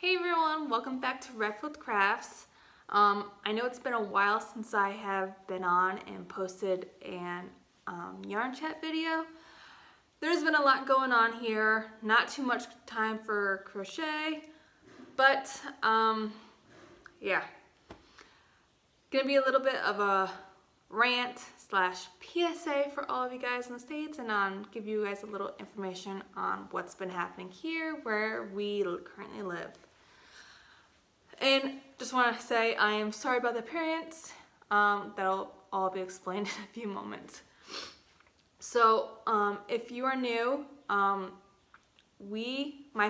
Hey everyone, welcome back to Redfield Crafts. I know it's been a while since I have been on and posted an yarn chat video. There's been a lot going on here, not too much time for crochet, but yeah. Gonna be a little bit of a rant slash PSA for all of you guys in the States, and give you guys a little information on what's been happening here where we currently live. And just want to say I am sorry about the appearance. That'll all be explained in a few moments. So if you are new, my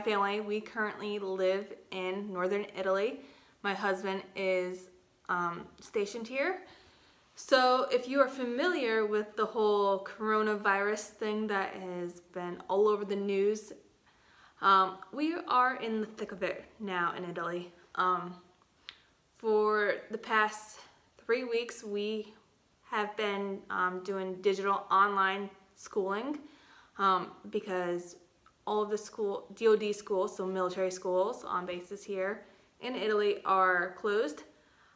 family, we currently live in northern Italy. My husband is stationed here. So if you are familiar with the whole coronavirus thing that has been all over the news, we are in the thick of it now in Italy. For the past 3 weeks, we have been doing digital online schooling because all of the DoD schools, so military schools on bases here in Italy, are closed.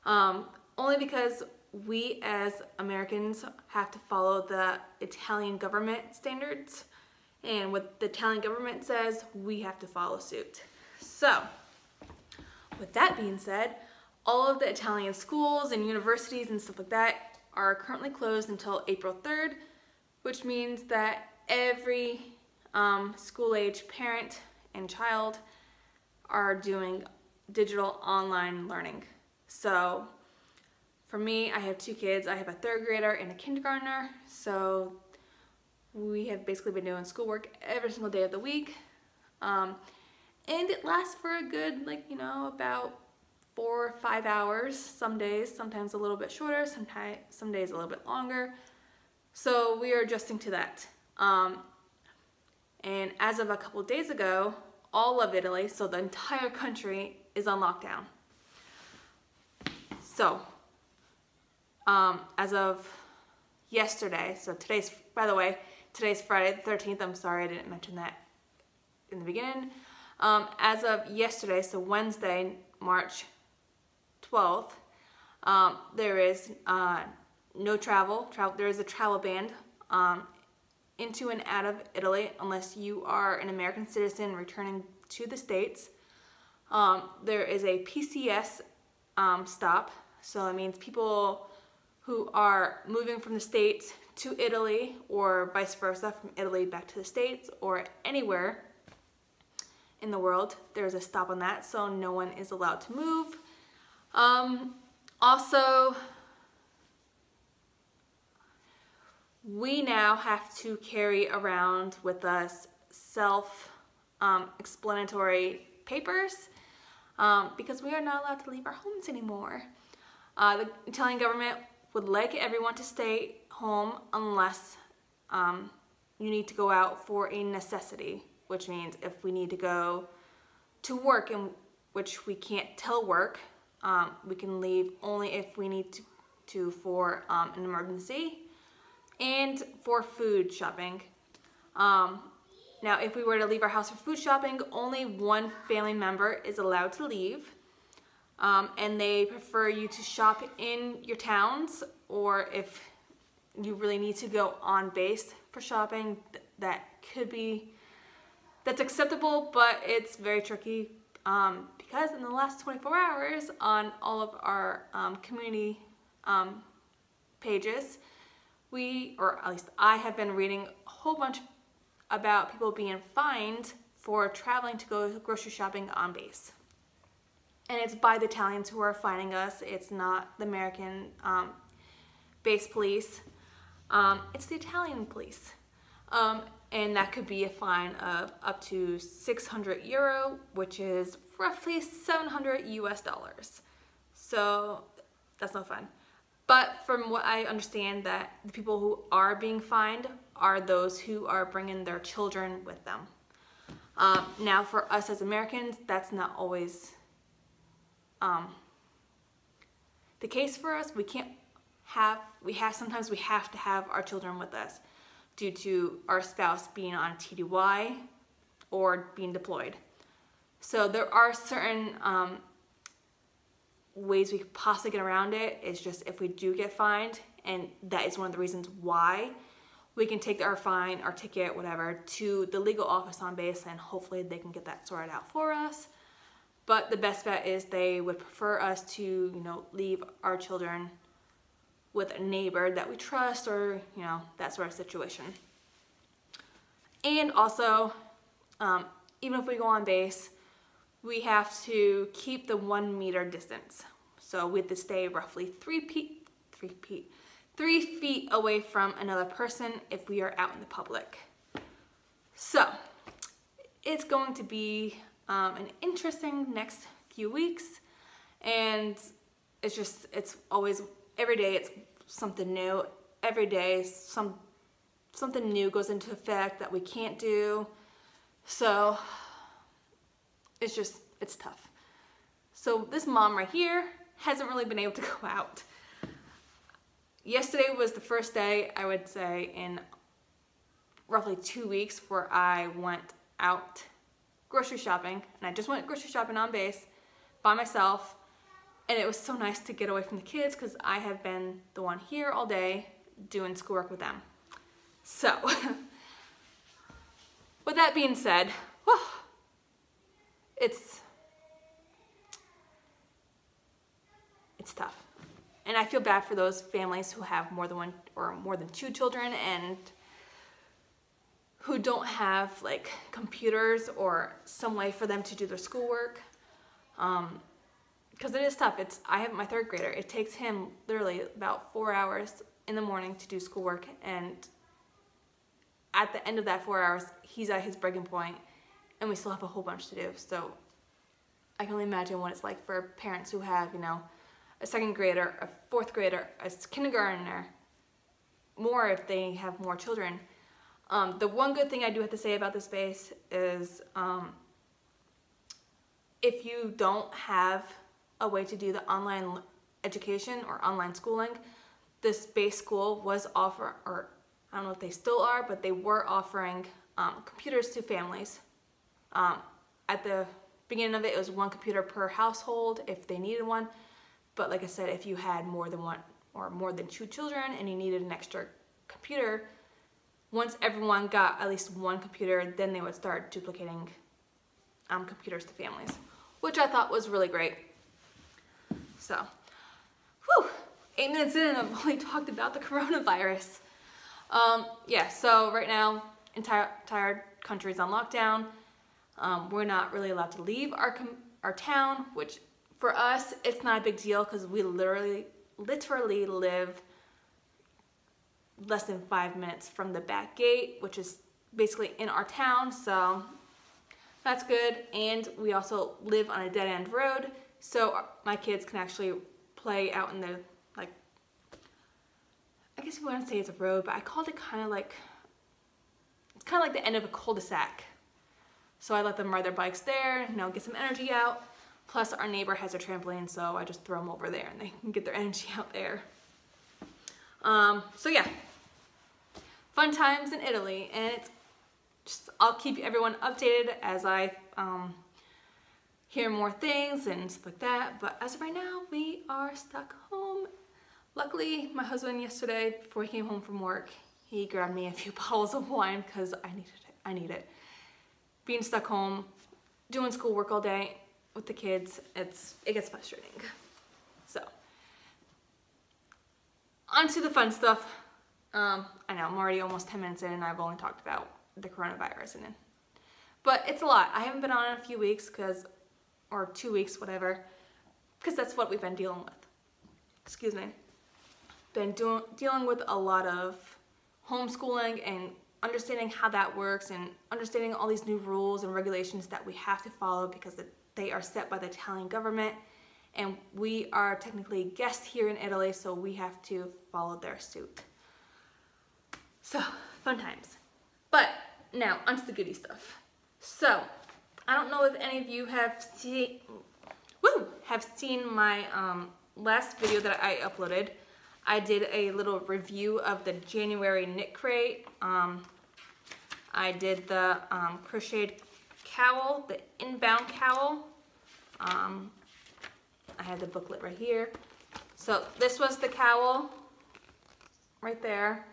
Only because we as Americans have to follow the Italian government standards, and what the Italian government says, we have to follow suit. So with that being said, all of the Italian schools and universities and stuff like that are currently closed until April 3rd, which means that every school-age parent and child are doing digital online learning. So for me, I have 2 kids. I have a 3rd grader and a kindergartner, so we have basically been doing schoolwork every single day of the week. And it lasts for a good, about 4 or 5 hours some days, sometimes a little bit shorter, some days a little bit longer. So we are adjusting to that. And as of a couple of days ago, all of Italy, so the entire country, is on lockdown. So as of yesterday, so by the way, today's Friday the 13th, I'm sorry I didn't mention that in the beginning. As of yesterday, so Wednesday, March 12th, there is no travel. There is a travel ban into and out of Italy unless you are an American citizen returning to the States. There is a PCS stop, so it means people who are moving from the States to Italy, or vice versa, from Italy back to the States, or anywhere in the world. There's a stop on that, so no one is allowed to move. Also, we now have to carry around with us self-explanatory papers because we are not allowed to leave our homes anymore. The Italian government would like everyone to stay home unless you need to go out for a necessity, which means if we need to go to work, in which we can't telework, we can leave only if we need to for an emergency, and for food shopping. Now, if we were to leave our house for food shopping, only one family member is allowed to leave, and they prefer you to shop in your towns, or if you really need to go on base for shopping, that's acceptable, but it's very tricky because in the last 24 hours on all of our community pages, or at least I have been reading a whole bunch about people being fined for traveling to go grocery shopping on base. And it's by the Italians who are fining us. It's not the American base police. It's the Italian police. And that could be a fine of up to 600 euro, which is roughly $700 US. So that's no fun. But from what I understand, that the people who are being fined are those who are bringing their children with them. Now for us as Americans, that's not always the case for us. Sometimes we have to have our children with us due to our spouse being on TDY or being deployed. So there are certain ways we could possibly get around it. It's just if we do get fined, and that is one of the reasons why, we can take our fine, our ticket, whatever, to the legal office on base, and hopefully they can get that sorted out for us. But the best bet is they would prefer us to, you know, leave our children with a neighbor that we trust, or, you know, that sort of situation. And also, even if we go on base, we have to keep the 1 meter distance. So we have to stay roughly 3 feet away from another person if we are out in the public. So it's going to be an interesting next few weeks, and it's always, every day it's something new. Every day something new goes into effect that we can't do. So it's tough. So this mom right here hasn't really been able to go out. Yesterday was the first day, I would say, in roughly 2 weeks where I went out grocery shopping, and I just went grocery shopping on base by myself, and it was so nice to get away from the kids because I have been the one here all day doing schoolwork with them. So with that being said, it's tough. And I feel bad for those families who have more than one or more than 2 children and who don't have like computers or some way for them to do their schoolwork. Because it is tough. I have my 3rd grader. It takes him literally about 4 hours in the morning to do schoolwork, and at the end of that 4 hours, he's at his breaking point, and we still have a whole bunch to do. So I can only imagine what it's like for parents who have, you know, a 2nd grader, a 4th grader, a kindergartner, more if they have more children. The one good thing I do have to say about this space is if you don't have a way to do the online education or online schooling, this base school was offer, or I don't know if they still are, but they were offering computers to families. At the beginning of it, it was 1 computer per household if they needed one. But like I said, if you had more than 1 or more than 2 children and you needed an extra computer, once everyone got at least 1 computer, then they would start duplicating computers to families, which I thought was really great. So, 8 minutes in and I've only talked about the coronavirus. Yeah, so right now, entire country's on lockdown. We're not really allowed to leave our town, which for us, it's not a big deal because we literally live less than 5 minutes from the back gate, which is basically in our town, so that's good. And we also live on a dead-end road, so my kids can actually play out in the, like, I guess you wouldn't say it's a road, but I called it kind of like, it's kind of like the end of a cul-de-sac. So I let them ride their bikes there, you know, get some energy out. Plus our neighbor has a trampoline, so I just throw them over there and they can get their energy out there. So yeah, fun times in Italy, and it's just, I'll keep everyone updated as I hear more things and stuff like that. But as of right now, we are stuck home. Luckily, my husband yesterday, before he came home from work, he grabbed me a few bottles of wine because I needed it. I need it. Being stuck home, doing schoolwork all day with the kids, it gets frustrating. So, on to the fun stuff. I know I'm already almost 10 minutes in and I've only talked about the coronavirus, but it's a lot. I haven't been on in a few weeks or 2 weeks, whatever, because that's what we've been dealing with. Excuse me. Been dealing with a lot of homeschooling and understanding how that works and understanding all these new rules and regulations that we have to follow because they are set by the Italian government, and we are technically guests here in Italy, so we have to follow their suit. So, fun times. But now, onto the goody stuff. So, I don't know if any of you have seen my last video that I uploaded. I did a little review of the January knit crate. I did the crocheted cowl, the inbound cowl. I have the booklet right here. So this was the cowl right there.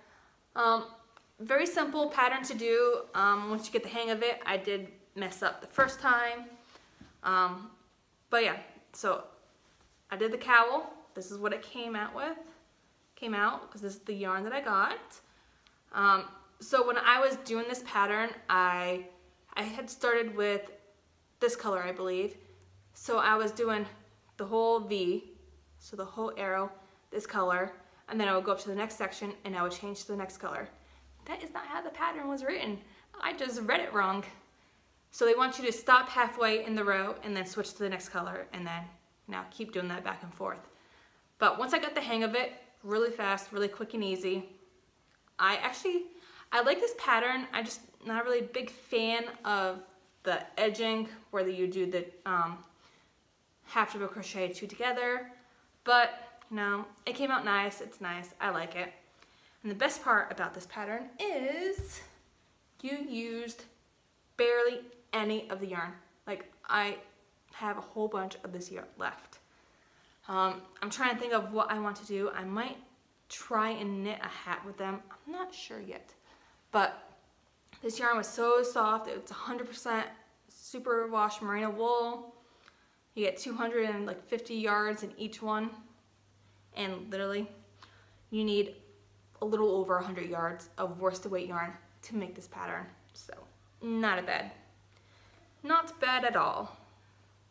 Very simple pattern to do. Once you get the hang of it, I did mess up the first time. But yeah, so I did the cowl. This is what it came out because this is the yarn that I got. So when I was doing this pattern, I had started with this color, I believe. So I was doing the whole V, so the whole arrow, this color, and then I would go up to the next section and I would change to the next color. That is not how the pattern was written. I just read it wrong. So they want you to stop halfway in the row and then switch to the next color and then now keep doing that back and forth. But once I got the hang of it, really fast, really quick and easy. I like this pattern. I'm just not really a big fan of the edging where you do the half double crochet two together, but you know, it came out nice. It's nice. I like it. And the best part about this pattern is you used barely any of the yarn. Like, I have a whole bunch of this yarn left. I'm trying to think of what I want to do. I might try and knit a hat with them. I'm not sure yet, but this yarn was so soft. It's 100% superwash merino wool. You get 250 yards in each one, and literally you need a little over 100 yards of worsted weight yarn to make this pattern. So not bad at all.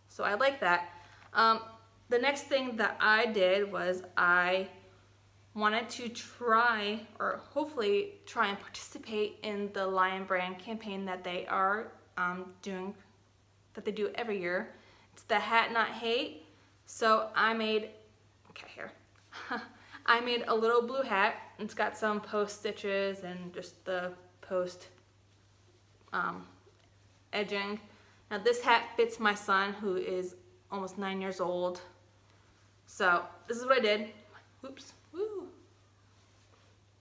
So I like that. The next thing that I did was I wanted to try, or hopefully try and participate in the Lion Brand campaign that they are doing, that they do every year. It's the Hat Not Hate. So I made, I made a little blue hat. It's got some post stitches and just the post edging. Now this hat fits my son, who is almost 9 years old. So this is what I did. Oops. Woo.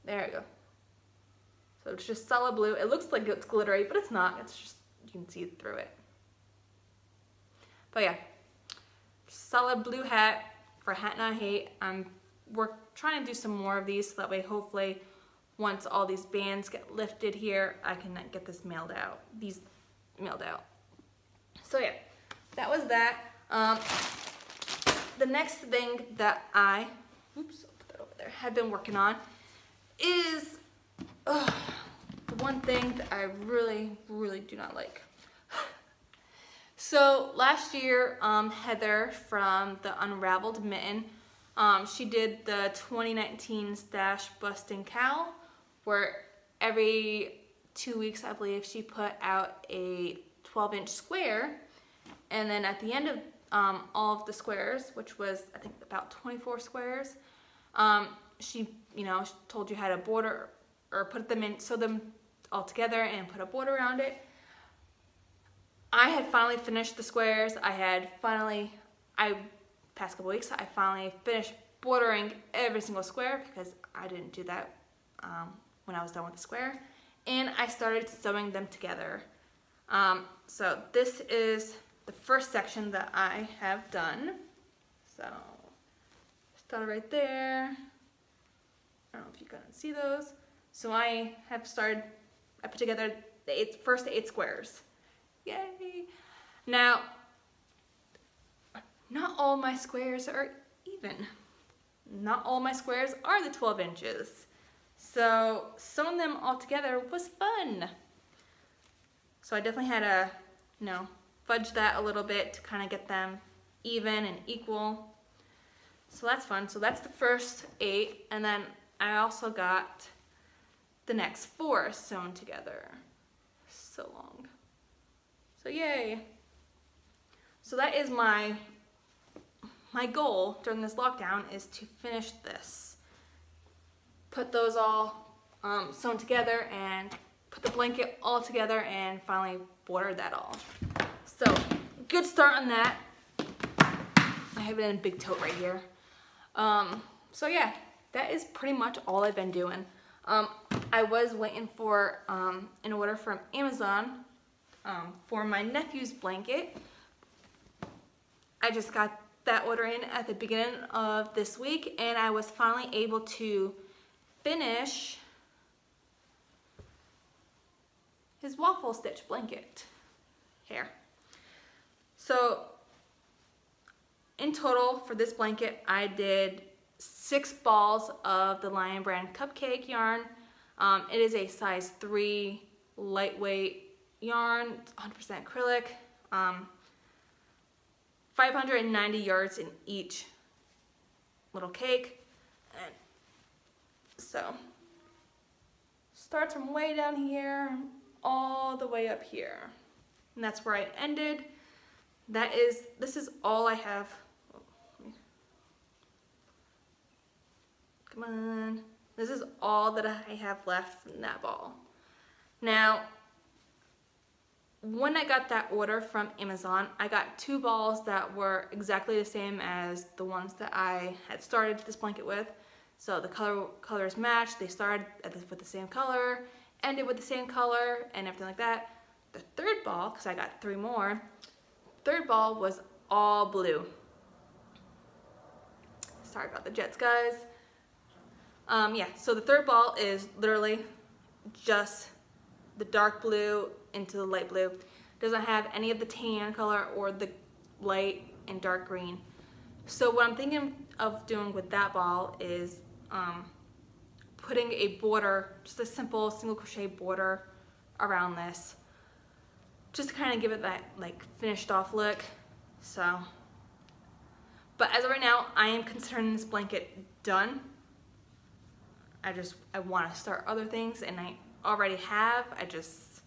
There we go. So it's just solid blue. It looks like it's glittery, but it's not. It's just, you can see through it. But yeah, solid blue hat for Hat Not Hate. We're trying to do some more of these so that way hopefully once all these bands get lifted here, I can get this mailed out. These mailed out. So yeah, that was that. The next thing that I, oops, I'll put that over there, have been working on is the one thing that I really, really do not like. So last year, Heather from the Unraveled Mitten, she did the 2019 Stash Busting Cowl, where every 2 weeks, I believe, she put out a 12-inch square, and then at the end of all of the squares, which was I think about 24 squares, she told you how to border or put them in, sew them all together and put a border around it. I had finally finished the squares. Past couple weeks, I finally finished bordering every single square because I didn't do that when I was done with the square, and I started sewing them together. So this is the first section that I have done. So start right there. I don't know if you can see those. So I put together the first 8 squares. Yay! Now, not all my squares are even. Not all my squares are the 12 inches. So sewing them all together was fun. So I definitely had to, fudge that a little bit to kind of get them even and equal. So that's fun. So that's the first 8, and then I also got the next 4 sewn together. So long. So yay. So that is my goal during this lockdown, is to finish this. Put those all sewn together and put the blanket all together and finally border that all. So good start on that. I have it in a big tote right here. So yeah, that is pretty much all I've been doing. I was waiting for an order from Amazon for my nephew's blanket. I just got that order in at the beginning of this week, and I was finally able to finish his waffle stitch blanket here. So in total for this blanket, I did 6 balls of the Lion Brand cupcake yarn. It is a size 3 lightweight yarn, 100% acrylic. 590 yards in each little cake. And so starts from way down here all the way up here, and that's where I ended. This is all I have. Come on. This is all that I have left from that ball. Now, when I got that order from Amazon, I got 2 balls that were exactly the same as the ones that I had started this blanket with. So the colors matched. They started with the same color, ended with the same color, and everything like that. The third ball, because I got 3 more, third ball was all blue. Sorry about the jets, guys. Yeah, so the third ball is literally just the dark blue into the light blue. Doesn't have any of the tan color or the light and dark green. So what I'm thinking of doing with that ball is putting a border, just a simple single crochet border around this, just to kind of give it that like finished off look. So, but as of right now, I am considering this blanket done. I want to start other things, and I already have. I just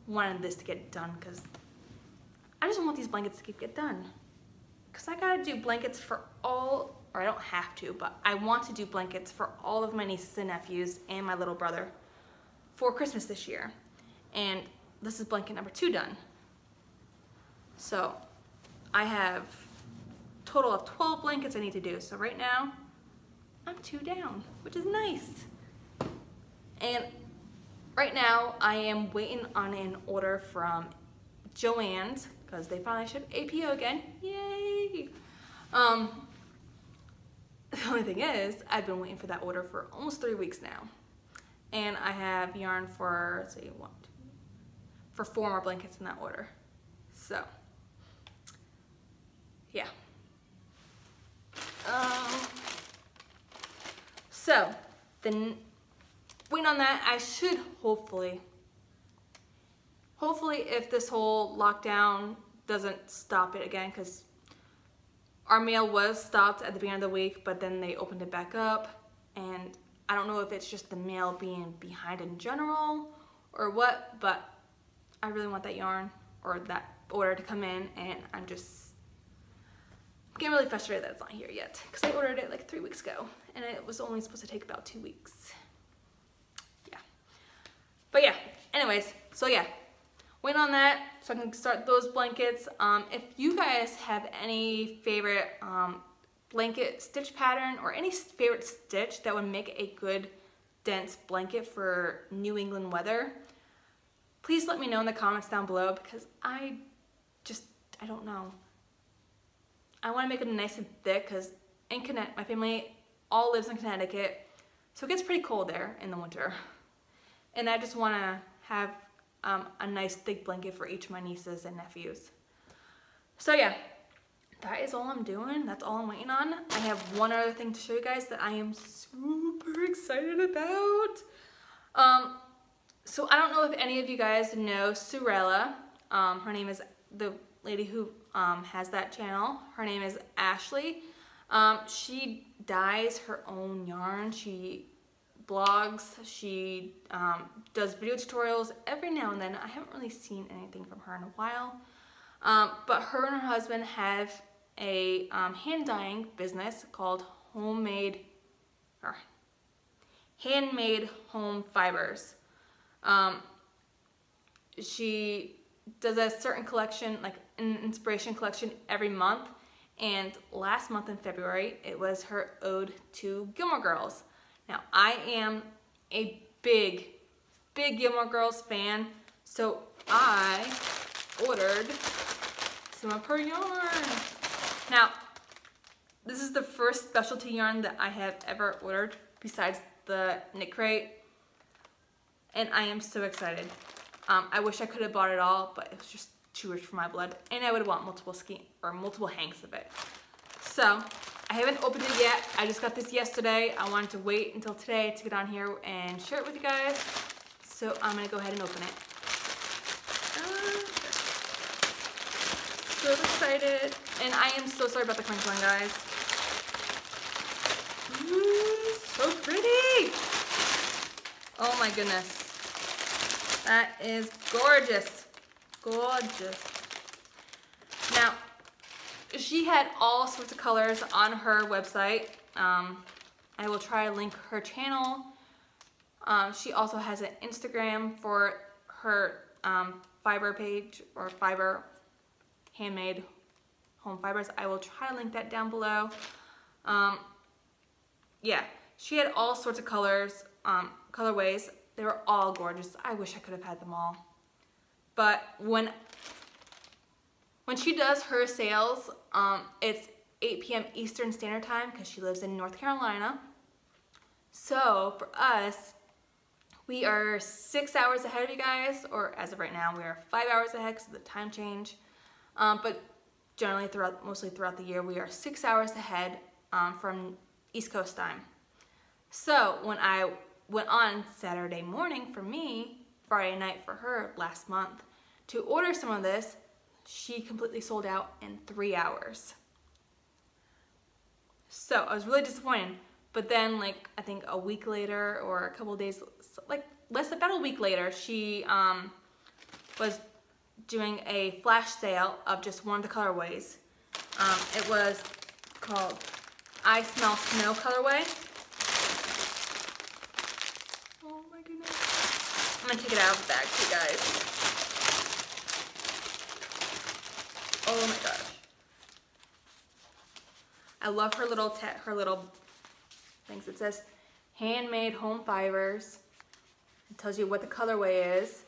wanted this to get done because I just want these blankets to get done. Because I gotta do blankets for all, or I don't have to, but I want to do blankets for all of my nieces and nephews and my little brother for Christmas this year. And this is blanket number 2 done. So I have a total of 12 blankets I need to do. So right now, I'm 2 down, which is nice. And right now, I am waiting on an order from Joann's, because they finally shipped APO again. Yay! The only thing is, I've been waiting for that order for almost 3 weeks now. And I have yarn for, let's see, 1, 2, for 4 more blankets in that order. So, yeah. So, then waiting on that, I should hopefully if this whole lockdown doesn't stop it again, because our mail was stopped at the beginning of the week, but then they opened it back up, and I don't know if it's just the mail being behind in general or what, but I really want that yarn or that order to come in, and I'm getting really frustrated that it's not here yet, because I ordered it like 3 weeks ago, and it was only supposed to take about 2 weeks. Yeah. But yeah, anyways, so yeah, waiting on that so I can start those blankets. If you guys have any favorite blanket stitch pattern or any favorite stitch that would make a good dense blanket for New England weather, please let me know in the comments down below, because I don't know. I want to make them nice and thick, because my family all lives in Connecticut, so it gets pretty cold there in the winter. And I just want to have a nice thick blanket for each of my nieces and nephews. So yeah, that is all I'm doing. That's all I'm waiting on. I have one other thing to show you guys that I am super excited about. So I don't know if any of you guys know Sewrella. Her name is the lady who has that channel. Her name is Ashley. She dyes her own yarn. She blogs. She does video tutorials every now and then. I haven't really seen anything from her in a while. But her and her husband have a hand dyeing business called Handmade Home Fibers. She does a certain collection, like an inspiration collection every month, and last month in February it was her ode to Gilmore Girls. Now I am a big Gilmore Girls fan, So I ordered some of her yarn. Now, this is the first specialty yarn that I have ever ordered besides the knit crate, and I am so excited. I wish I could have bought it all, but it was just too rich for my blood, and I would want multiple hanks of it. So I haven't opened it yet. I just got this yesterday. I wanted to wait until today to get on here and share it with you guys. So I'm gonna go ahead and open it. So excited, and I am so sorry about the crinkling, guys. Ooh, so pretty. Oh my goodness. That is gorgeous. Gorgeous. Now, she had all sorts of colors on her website. I will try to link her channel. She also has an Instagram for her fiber page, or fiber handmade home fibers. I will try to link that down below. Yeah, she had all sorts of colors, colorways. They were all gorgeous. I wish I could have had them all. But when she does her sales, it's 8 p.m. Eastern Standard Time because she lives in North Carolina. So for us, we are 6 hours ahead of you guys, or as of right now, we are 5 hours ahead because of the time change. But generally, mostly throughout the year, we are 6 hours ahead from East Coast time. So when I went on Saturday morning for me, Friday night for her last month, to order some of this, she completely sold out in 3 hours. So I was really disappointed. But then, like, I think a week later, or a couple of days, like about a week later, she was doing a flash sale of just one of the colorways. It was called I Smell Snow colorway. Oh my goodness. I'm gonna take it out of the bag for you guys. Oh my gosh. I love her little things. It says handmade home fibers. It tells you what the colorway is.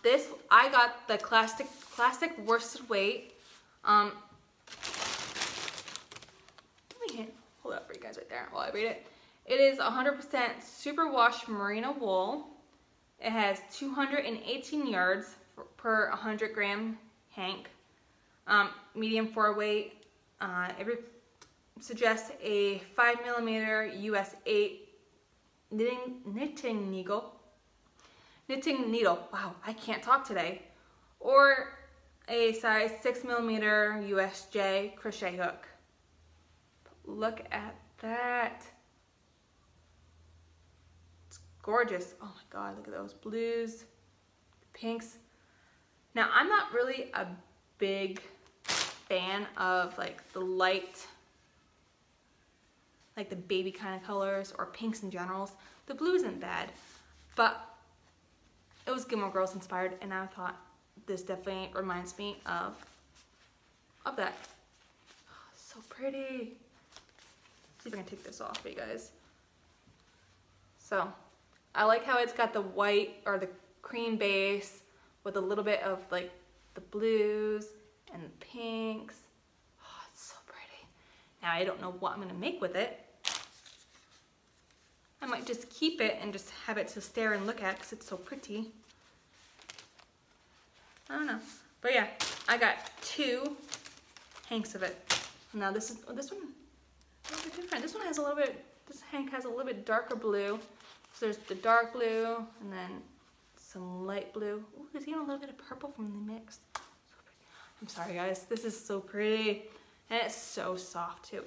This, I got the classic worsted weight. Let me hold it up for you guys right there while I read it. It is 100% superwash merino wool. It has 218 yards per 100 gram hank. Medium 4 weight. It suggests a 5mm US 8 knitting needle. Wow, I can't talk today. Or a size 6mm USJ crochet hook. Look at that. It's gorgeous. Oh my God, look at those blues, pinks. Now, I'm not really a big fan of like the light, like the baby kind of colors or pinks in general. The blue isn't bad, but it was Gilmore Girls inspired, and I thought this definitely reminds me of that. Oh, so pretty. See if I can take this off for you guys. So I like how it's got the white or the cream base with a little bit of like the blues and the pinks. Oh, it's so pretty. Now I don't know what I'm gonna make with it. I might just keep it and just have it to stare and look at because it's so pretty. I don't know. But yeah, I got 2 hanks of it. Now this one a little bit different. This one has a little bit, this hank has a little bit darker blue. So there's the dark blue and then some light blue. Ooh, there's even a little bit of purple from the mix. So I'm sorry guys, this is so pretty. And it's so soft too.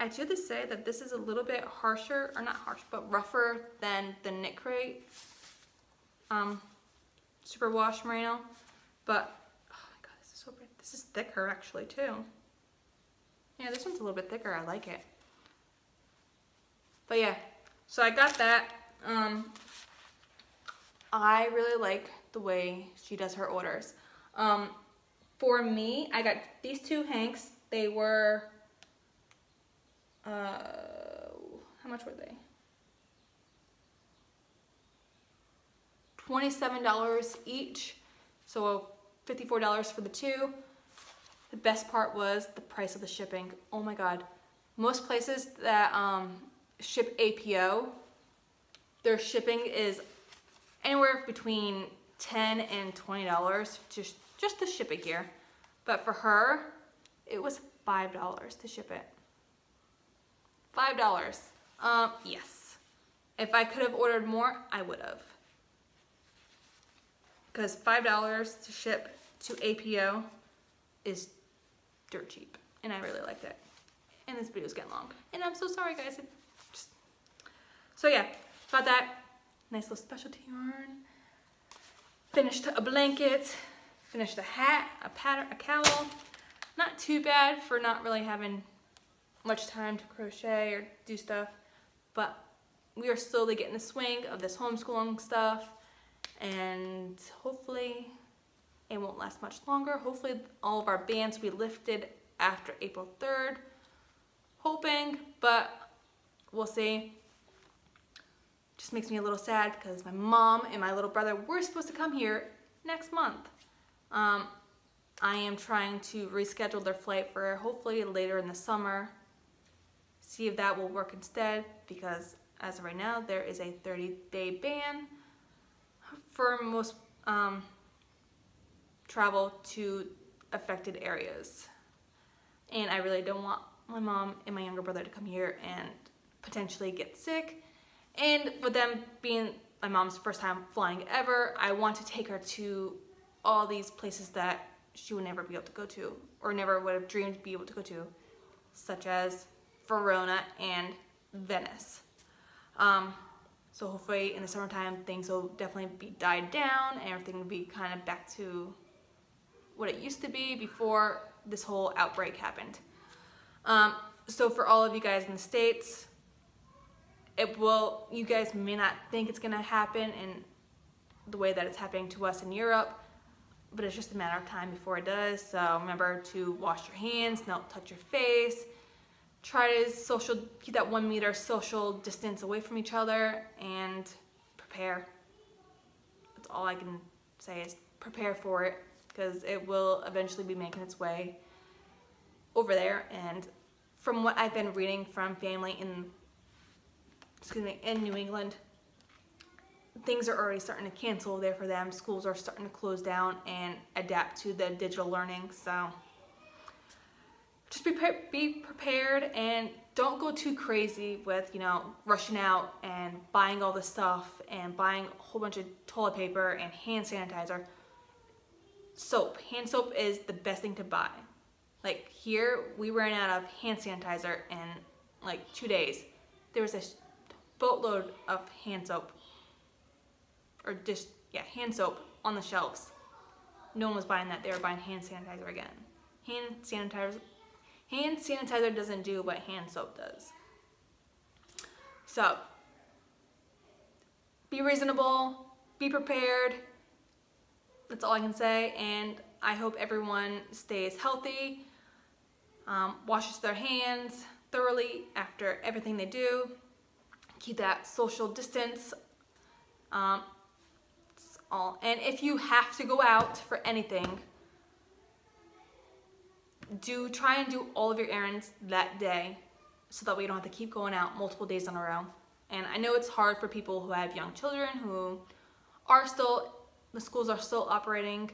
I do have to say that this is a little bit harsher, or not harsh, but rougher than the knit crate superwash merino. But oh my God, this is so pretty. This is thicker actually too. Yeah, this one's a little bit thicker. I like it. But yeah, so I got that. I really like the way she does her orders. For me, I got these 2 hanks. They were, how much were they? $27 each, so $54 for the two. The best part was the price of the shipping. Oh my god. Most places that ship APO, their shipping is anywhere between $10 and $20 just to ship it here. But for her, it was $5 to ship it. $5. Yes. If I could have ordered more, I would have. Because $5 to ship to APO is dirt cheap, and I really liked it. And this video's getting long, and I'm so sorry, guys. So yeah, got that nice little specialty yarn. Finished a blanket. Finished a hat, a pattern, a cowl. Not too bad for not really having much time to crochet or do stuff, but we are slowly getting the swing of this homeschooling stuff, and hopefully it won't last much longer. Hopefully all of our bans will be lifted after April 3rd. Hoping, but we'll see. Just makes me a little sad because my mom and my little brother were supposed to come here next month. I am trying to reschedule their flight for hopefully later in the summer. See if that will work instead, because as of right now, there is a 30-day ban for most travel to affected areas. And I really don't want my mom and my younger brother to come here and potentially get sick. And with them being my mom's first time flying ever, I want to take her to all these places that she would never be able to go to, or never would have dreamed to be able to go to, such as Verona and Venice. So hopefully in the summertime things will definitely be died down and everything will be kind of back to what it used to be before this whole outbreak happened. So for all of you guys in the States, you guys may not think it's gonna happen in the way that it's happening to us in Europe, but it's just a matter of time before it does. So remember to wash your hands, don't touch your face, try to keep that 1 meter social distance away from each other, and prepare. That's all I can say, is prepare for it, because it will eventually be making its way over there. And from what I've been reading from family in New England, things are already starting to cancel there for them. Schools are starting to close down and adapt to the digital learning. So just be prepared, and don't go too crazy with, rushing out and buying all this stuff and buying a whole bunch of toilet paper and hand sanitizer. Soap. Hand soap is the best thing to buy. Like here, we ran out of hand sanitizer in like 2 days. There was a boatload of hand soap, or just, hand soap on the shelves. No one was buying that. They were buying hand sanitizer again. Hand sanitizer doesn't do what hand soap does. So be reasonable, be prepared. That's all I can say, and I hope everyone stays healthy, washes their hands thoroughly after everything they do, keep that social distance. That's all. And if you have to go out for anything, try and do all of your errands that day, so that way you don't have to keep going out multiple days in a row. And I know it's hard for people who have young children, who are still, the schools are still operating,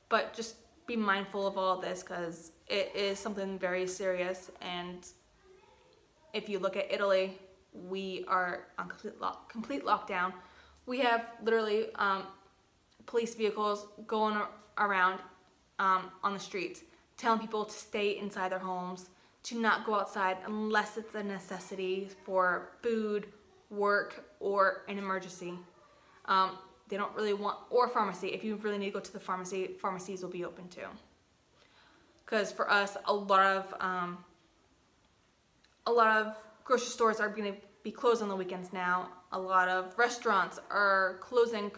but just be mindful of all this, because it is something very serious. And if you look at Italy, we are on complete lockdown. We have literally police vehicles going around on the streets, telling people to stay inside their homes, to not go outside unless it's a necessity for food, work, or an emergency. They don't really want, or pharmacy. If you really need to go to the pharmacy, pharmacies will be open too. Because for us, a lot of grocery stores are going to be closed on the weekends now. A lot of restaurants are closing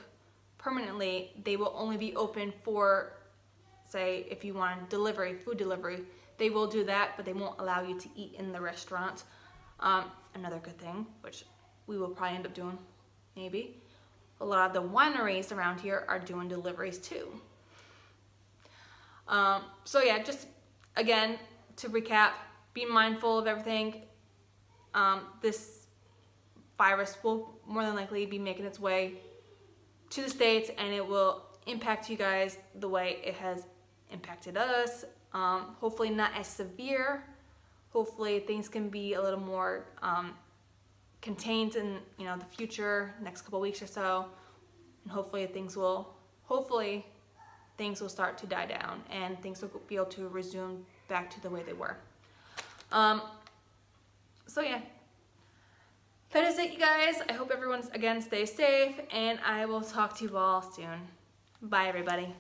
permanently. They will only be open for, say, if you want food delivery, they will do that, but they won't allow you to eat in the restaurant. Another good thing, which we will probably end up doing, maybe. a lot of the wineries around here are doing deliveries too. So yeah, just again, to recap, be mindful of everything. This virus will more than likely be making its way to the States, and it will impact you guys the way it has impacted us. Hopefully not as severe. Hopefully things can be a little more contained in the future, next couple weeks or so, and hopefully things will start to die down and things will be able to resume back to the way they were. So yeah, that is it, you guys. I hope everyone's again stays safe, and I will talk to you all soon. Bye, everybody.